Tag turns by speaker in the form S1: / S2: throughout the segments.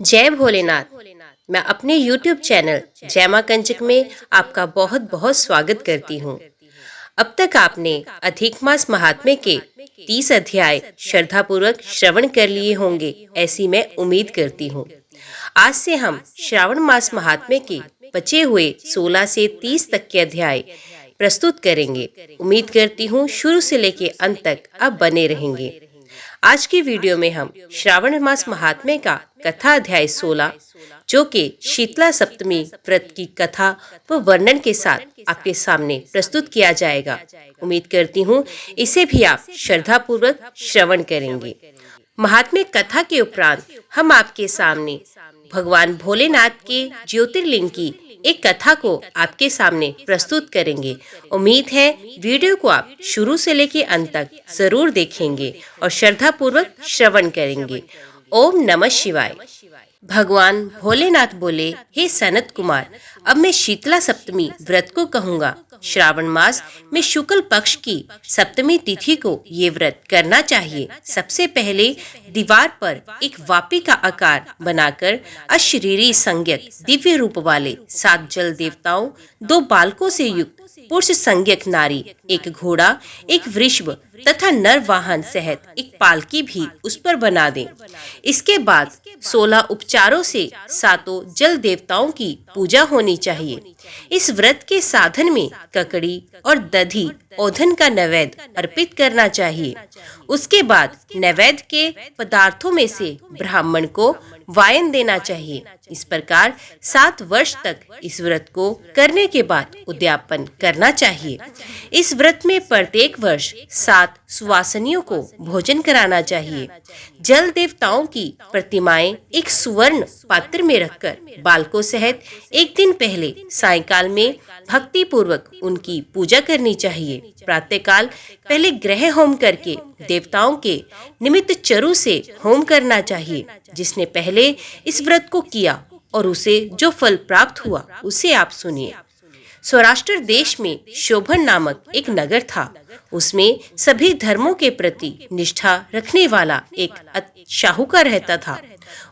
S1: जय भोलेनाथ। मैं अपने YouTube चैनल जयमा कंचक में आपका बहुत बहुत स्वागत करती हूँ। अब तक आपने अधिक मास महात्म्य के 30 अध्याय श्रद्धापूर्वक श्रवण कर लिए होंगे, ऐसी मैं उम्मीद करती हूँ। आज से हम श्रावण मास महात्म्य के बचे हुए 16 से 30 तक के अध्याय प्रस्तुत करेंगे। उम्मीद करती हूँ शुरू से लेके अंत तक आप बने रहेंगे। आज की वीडियो में हम श्रावण मास महात्म्य का कथा अध्याय 16 जो कि शीतला सप्तमी व्रत की कथा व वर्णन के साथ आपके सामने प्रस्तुत किया जाएगा। उम्मीद करती हूँ इसे भी आप श्रद्धा पूर्वक श्रवण करेंगे। महात्म्य कथा के उपरांत हम आपके सामने भगवान भोलेनाथ के ज्योतिर्लिंग की एक कथा को आपके सामने प्रस्तुत करेंगे। उम्मीद है वीडियो को आप शुरू से लेकर अंत तक जरूर देखेंगे और श्रद्धा पूर्वक श्रवण करेंगे। ओम नमः शिवाय। भगवान भोलेनाथ बोले, हे सनत कुमार, अब मैं शीतला सप्तमी व्रत को कहूँगा। श्रावण मास में शुक्ल पक्ष की सप्तमी तिथि को ये व्रत करना चाहिए। सबसे पहले दीवार पर एक वापी का आकार बनाकर अशरीरी संज्ञक दिव्य रूप वाले 7 जल देवताओं, 2 बालकों से युक्त पुरुष संज्ञक नारी, एक घोड़ा, एक वृषभ तथा नर वाहन सहित एक पालकी भी उस पर बना दें। इसके बाद 16 उपचारों से 7 जल देवताओं की पूजा होनी चाहिए। इस व्रत के साधन में ककड़ी और दधी औधन का नैवेद्य अर्पित करना चाहिए। उसके बाद नैवेद्य के पदार्थों में से ब्राह्मण को वायन देना चाहिए। इस प्रकार 7 वर्ष तक इस व्रत को करने के बाद उद्यापन करना चाहिए। इस व्रत में प्रत्येक वर्ष 7 सुवासिनियों को भोजन कराना चाहिए। जल देवताओं की प्रतिमाएं एक सुवर्ण पात्र में रखकर बालकों सहित एक दिन पहले सायंकाल में भक्ति पूर्वक उनकी पूजा करनी चाहिए। प्रातःकाल पहले ग्रह होम करके देवताओं के निमित्त चरु से होम करना चाहिए। जिसने पहले इस व्रत को किया और उसे जो फल प्राप्त हुआ उसे आप सुनिए। सौराष्ट्र देश में शोभन नामक एक नगर था। उसमें सभी धर्मों के प्रति निष्ठा रखने वाला एक शाहूकार रहता था।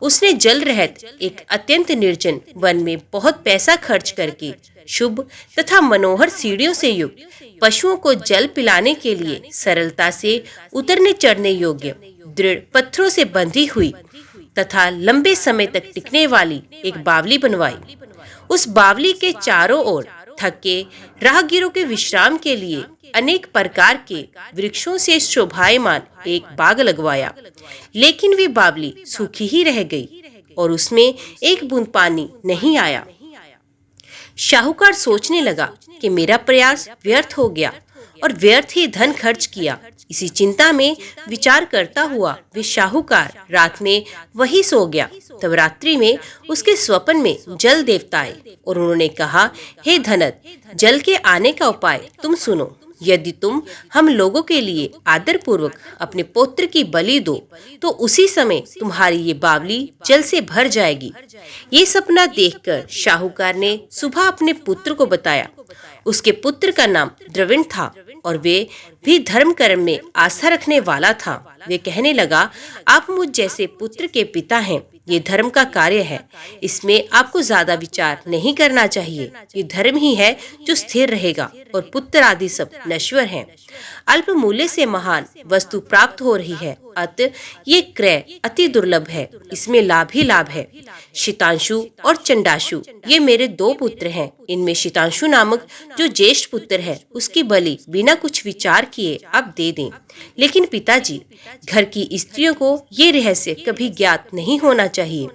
S1: उसने जल रहित एक अत्यंत निर्जन वन में बहुत पैसा खर्च करके शुभ तथा मनोहर सीढ़ियों से युक्त पशुओं को जल पिलाने के लिए सरलता से उतरने चढ़ने योग्य दृढ़ पत्थरों से बंधी हुई तथा लंबे समय तक टिकने वाली एक बावली बनवाई। उस बावली के चारों ओर थके राहगीरों के विश्राम के लिए अनेक प्रकार के वृक्षों से शोभायमान एक बाग लगवाया। लेकिन वे बावली सूखी ही रह गई और उसमें एक बूंद पानी नहीं आया। शाहूकार सोचने लगा कि मेरा प्रयास व्यर्थ हो गया और व्यर्थ ही धन खर्च किया। इसी चिंता में विचार करता हुआ वे शाहूकार रात में वही सो गया। तब रात्रि में उसके स्वप्न में जल देवता आए और उन्होंने कहा, हे धनत, जल के आने का उपाय तुम सुनो। यदि तुम हम लोगों के लिए आदर पूर्वक अपने पुत्र की बलि दो तो उसी समय तुम्हारी ये बावली जल से भर जाएगी। ये सपना देखकर शाहूकार ने सुबह अपने पुत्र को बताया। उसके पुत्र का नाम द्रविण था और वे भी धर्म कर्म में आस्था रखने वाला था। वे कहने लगा, आप मुझ जैसे पुत्र के पिता हैं। ये धर्म का कार्य है, इसमें आपको ज्यादा विचार नहीं करना चाहिए। ये धर्म ही है जो स्थिर रहेगा और पुत्र आदि सब नश्वर हैं। अल्प मूल्य से महान वस्तु प्राप्त हो रही है, अतः ये क्रय अति दुर्लभ है। इसमें लाभ ही लाभ है। शीतांशु और चंडाशु ये मेरे 2 पुत्र हैं। इनमें शीतांशु नामक जो ज्येष्ठ पुत्र है उसकी बलि बिना कुछ विचार किए आप दे दें। लेकिन पिताजी, घर की स्त्रियों को ये रहस्य कभी ज्ञात नहीं होना चाहिए।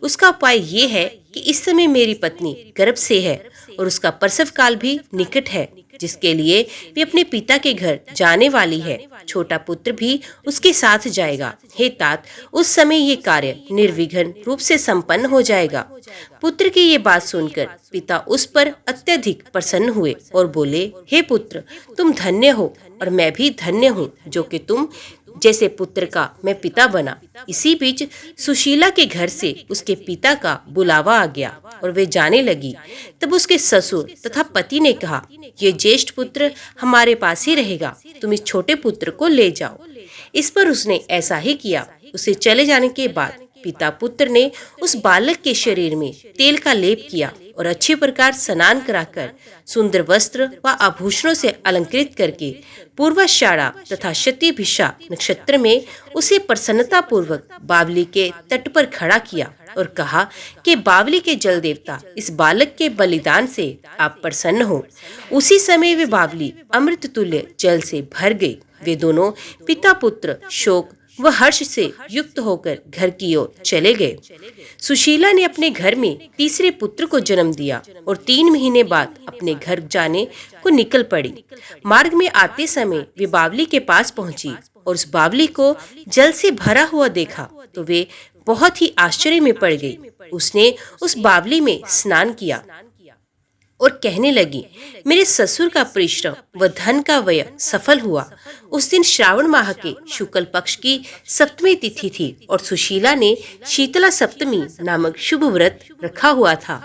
S1: उसका उपाय ये है कि इस समय मेरी पत्नी गर्भ से है और उसका प्रसव काल भी निकट है, जिसके लिए वे अपने पिता के घर जाने वाली है। छोटा पुत्र भी उसके साथ जाएगा। हे तात, उस समय ये कार्य निर्विघ्न रूप से संपन्न हो जाएगा। पुत्र की ये बात सुनकर पिता उस पर अत्यधिक प्रसन्न हुए और बोले, हे पुत्र, तुम धन्य हो और मैं भी धन्य हूँ जो कि तुम जैसे पुत्र का मैं पिता बना। इसी बीच सुशीला के घर से उसके पिता का बुलावा आ गया और वे जाने लगी। तब उसके ससुर तथा पति ने कहा, ये ज्येष्ठ पुत्र हमारे पास ही रहेगा, तुम इस छोटे पुत्र को ले जाओ। इस पर उसने ऐसा ही किया। उसे चले जाने के बाद पिता पुत्र ने उस बालक के शरीर में तेल का लेप किया और अच्छे प्रकार स्नान कराकर सुंदर वस्त्र व आभूषणों से अलंकृत करके पूर्वाषाढ़ा तथा शतभिषा नक्षत्र में उसे प्रसन्नता पूर्वक बावली के तट पर खड़ा किया और कहा कि बावली के जल देवता, इस बालक के बलिदान से आप प्रसन्न हो। उसी समय वे बावली अमृत तुल्य जल से भर गई। वे दोनों पिता पुत्र शोक व हर्ष से युक्त होकर घर की ओर चले गए। सुशीला ने अपने घर में तीसरे पुत्र को जन्म दिया और 3 महीने बाद अपने घर जाने को निकल पड़ी। मार्ग में आते समय वे बावली के पास पहुंची और उस बावली को जल से भरा हुआ देखा तो वे बहुत ही आश्चर्य में पड़ गई। उसने उस बावली में स्नान किया और कहने लगी, मेरे ससुर का परिश्रम व धन का व्यय सफल हुआ। उस दिन श्रावण माह के शुक्ल पक्ष की सप्तमी तिथि थी और सुशीला ने शीतला सप्तमी नामक शुभ व्रत रखा हुआ था।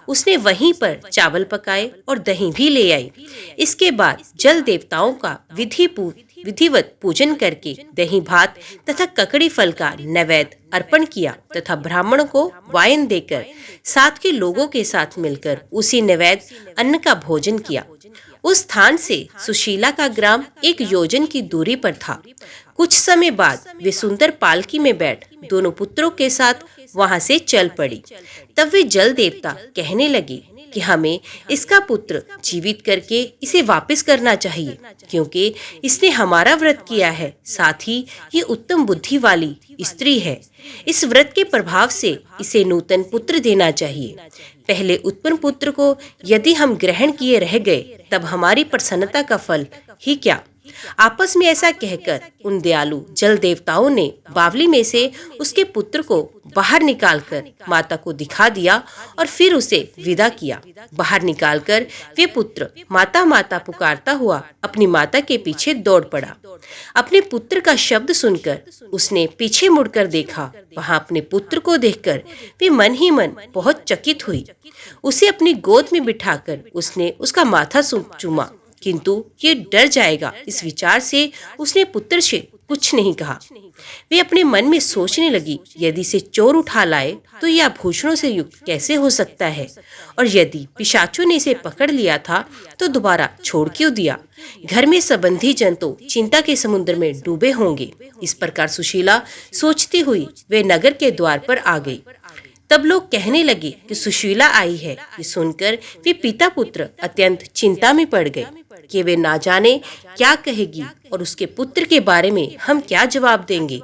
S1: उसने वहीं पर चावल पकाए और दही भी ले आई। इसके बाद जल देवताओं का विधिवत पूजन करके दही भात तथा ककड़ी फल का नैवेद्य अर्पण किया तथा ब्राह्मणों को वाइन देकर साथ के लोगों के साथ मिलकर उसी नैवेद्य अन्न का भोजन किया। उस स्थान से सुशीला का ग्राम 1 योजन की दूरी पर था। कुछ समय बाद वे सुंदर पालकी में बैठ दोनों पुत्रों के साथ वहां से चल पड़ी। तब वे जल देवता कहने लगे कि हमें इसका पुत्र जीवित करके इसे वापस करना चाहिए, क्योंकि इसने हमारा व्रत किया है। साथ ही ये उत्तम बुद्धि वाली स्त्री है। इस व्रत के प्रभाव से इसे नूतन पुत्र देना चाहिए। पहले उत्पन्न पुत्र को यदि हम ग्रहण किए रह गए तब हमारी प्रसन्नता का फल ही क्या। आपस में ऐसा कहकर उन दयालु जल देवताओं ने बावली में से उसके पुत्र को बाहर निकालकर माता को दिखा दिया और फिर उसे विदा किया। बाहर निकालकर वे पुत्र माता माता पुकारता हुआ अपनी माता के पीछे दौड़ पड़ा। अपने पुत्र का शब्द सुनकर उसने पीछे मुड़कर देखा। वहां अपने पुत्र को देखकर वे मन ही मन बहुत चकित हुई। उसे अपनी गोद में बिठाकर उसने उसका माथा चूमा, किंतु ये डर जाएगा इस विचार से उसने पुत्र से कुछ नहीं कहा। वे अपने मन में सोचने लगी, यदि इसे चोर उठा लाए तो यह आभूषणों से युक्त कैसे हो सकता है, और यदि पिशाचों ने इसे पकड़ लिया था तो दोबारा छोड़ क्यों दिया। घर में संबंधी जन तो चिंता के समुद्र में डूबे होंगे। इस प्रकार सुशीला सोचती हुई वे नगर के द्वार पर आ गई। तब लोग कहने लगे कि सुशीला आई है। ये सुनकर वे पिता पुत्र अत्यंत चिंता में पड़ गए कि वे ना जाने क्या कहेगी और उसके पुत्र के बारे में हम क्या जवाब देंगे।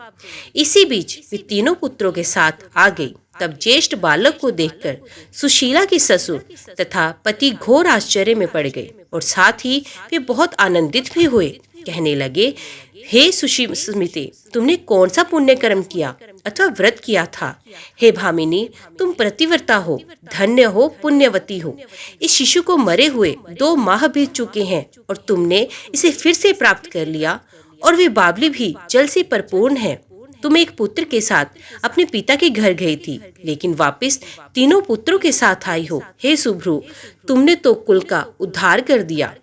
S1: इसी बीच वे तीनों पुत्रों के साथ आ गई। तब ज्येष्ठ बालक को देखकर सुशीला के ससुर तथा पति घोर आश्चर्य में पड़ गए और साथ ही वे बहुत आनंदित भी हुए। कहने लगे, हे सुमिते, तुमने कौन सा पुण्य कर्म किया अथवा व्रत किया था। हे भामिनी, तुम प्रतिव्रता हो, धन्य हो, पुण्यवती हो। इस शिशु को मरे हुए 2 माह बीत चुके हैं और तुमने इसे फिर से प्राप्त कर लिया, और वे बावली भी जल से परिपूर्ण है। तुम एक पुत्र के साथ अपने पिता के घर गई थी, लेकिन वापस तीनों पुत्रों के साथ आई हो। हे शुभ्रू, तुमने तो कुल का उद्धार कर दिया।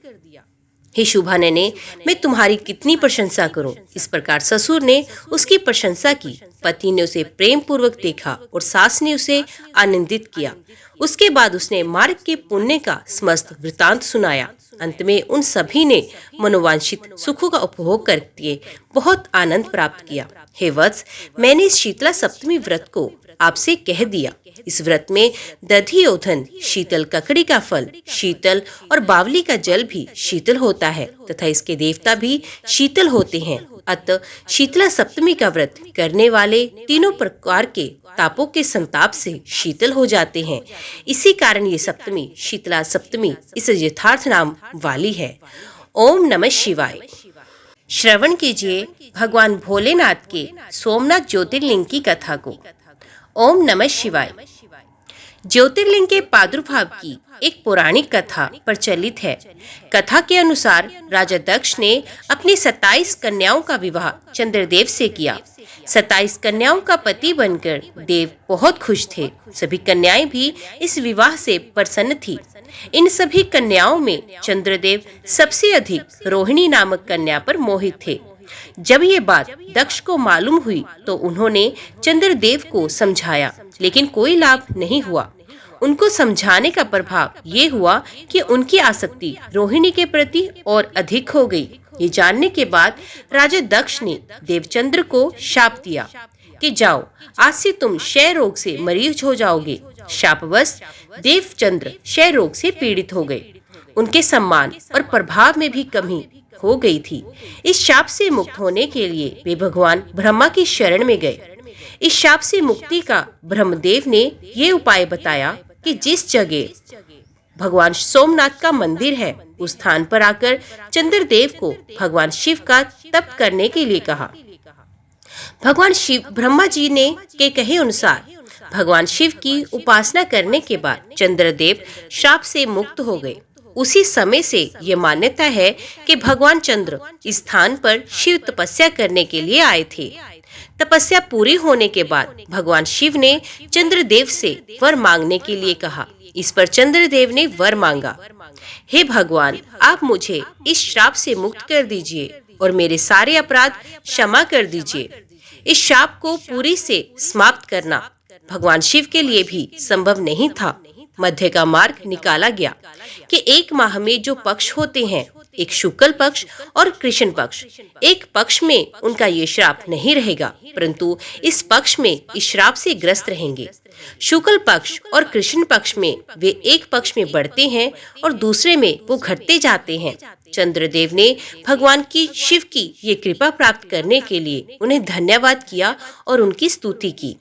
S1: हे शुभानने, मैं तुम्हारी कितनी प्रशंसा करूं। इस प्रकार ससुर ने उसकी प्रशंसा की। पति ने उसे प्रेम पूर्वक देखा और सास ने उसे आनंदित किया। उसके बाद उसने मार्ग के पुण्य का समस्त वृतांत सुनाया। अंत में उन सभी ने मनोवांछित सुखों का उपभोग करके बहुत आनंद प्राप्त किया। हे वत्स, मैंने इस शीतला सप्तमी व्रत को आपसे कह दिया। इस व्रत में दधियोधन, शीतल ककड़ी का फल शीतल और बावली का जल भी शीतल होता है तथा इसके देवता भी शीतल होते हैं। अतः शीतला सप्तमी का व्रत करने वाले तीनों प्रकार के तापों के संताप से शीतल हो जाते हैं। इसी कारण ये सप्तमी शीतला सप्तमी इस यथार्थ नाम वाली है। ओम नमः शिवाय। श्रवण कीजिए भगवान भोलेनाथ के सोमनाथ ज्योतिर्लिंग की कथा को। ओम नमः शिवाय। ज्योतिर्लिंग के प्रादुर्भाव की एक पौराणिक कथा प्रचलित है। कथा के अनुसार राजा दक्ष ने अपनी 27 कन्याओं का विवाह चंद्रदेव से किया। 27 कन्याओं का पति बनकर देव बहुत खुश थे। सभी कन्याएं भी इस विवाह से प्रसन्न थी। इन सभी कन्याओं में चंद्रदेव सबसे अधिक रोहिणी नामक कन्या पर मोहित थे। जब ये बात दक्ष को मालूम हुई तो उन्होंने चंद्रदेव को समझाया, लेकिन कोई लाभ नहीं हुआ। उनको समझाने का प्रभाव ये हुआ कि उनकी आसक्ति रोहिणी के प्रति और अधिक हो गई। ये जानने के बाद राजा दक्ष ने देवचंद्र को शाप दिया कि जाओ, आज से तुम क्षय रोग से मरीज हो जाओगे। शापवश देवचंद्र क्षय रोग से पीड़ित हो गए। उनके सम्मान और प्रभाव में भी कमी हो गई थी। इस शाप से मुक्त होने के लिए वे भगवान ब्रह्मा की शरण में गए। इस शाप से मुक्ति का ब्रह्मदेव ने ये उपाय बताया कि जिस जगह भगवान सोमनाथ का मंदिर है, उस स्थान पर आकर चंद्रदेव को भगवान शिव का तप करने के लिए कहा। भगवान शिव ब्रह्मा जी ने के कहे अनुसार भगवान शिव की उपासना करने के बाद चंद्रदेव श्राप से मुक्त हो गए। उसी समय से ये मान्यता है कि भगवान चंद्र इस स्थान पर शिव तपस्या करने के लिए आए थे। तपस्या पूरी होने के बाद भगवान शिव ने चंद्रदेव से वर मांगने के लिए कहा। इस पर चंद्रदेव ने वर मांगा, हे भगवान, आप मुझे इस श्राप से मुक्त कर दीजिए और मेरे सारे अपराध क्षमा कर दीजिए। इस शाप को पूरी से समाप्त करना भगवान शिव के लिए भी संभव नहीं था। मध्य का मार्ग निकाला गया कि एक माह में जो पक्ष होते हैं, एक शुक्ल पक्ष और कृष्ण पक्ष, एक पक्ष में उनका ये श्राप नहीं रहेगा, परंतु इस पक्ष में इस श्राप से ग्रस्त रहेंगे। शुक्ल पक्ष और कृष्ण पक्ष में वे एक पक्ष में बढ़ते हैं और दूसरे में वो घटते जाते हैं। चंद्रदेव ने भगवान की शिव की ये कृपा प्राप्त करने के लिए उन्हें धन्यवाद किया और उनकी स्तुति की।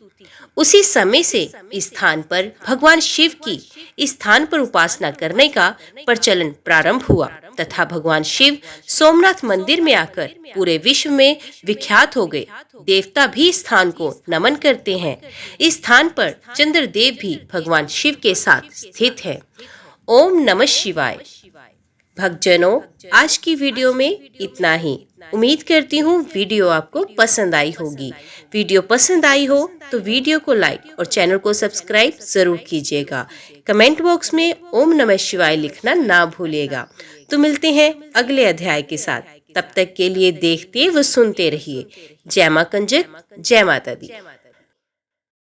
S1: उसी समय से इस स्थान पर भगवान शिव की इस स्थान पर उपासना करने का प्रचलन प्रारंभ हुआ तथा भगवान शिव सोमनाथ मंदिर में आकर पूरे विश्व में विख्यात हो गए। देवता भी इस स्थान को नमन करते हैं। इस स्थान पर चंद्रदेव भी भगवान शिव के साथ स्थित है। ओम नमः शिवाय। भक्तजनों, आज की वीडियो में इतना ही। उम्मीद करती हूँ वीडियो आपको पसंद आई होगी। वीडियो पसंद आई हो तो वीडियो को लाइक और चैनल को सब्सक्राइब जरूर कीजिएगा। कमेंट बॉक्स में ओम नमः शिवाय लिखना ना भूलिएगा। तो मिलते हैं अगले अध्याय के साथ। तब तक के लिए देखते व सुनते रहिए। जय मां कंजक, जय माता दी।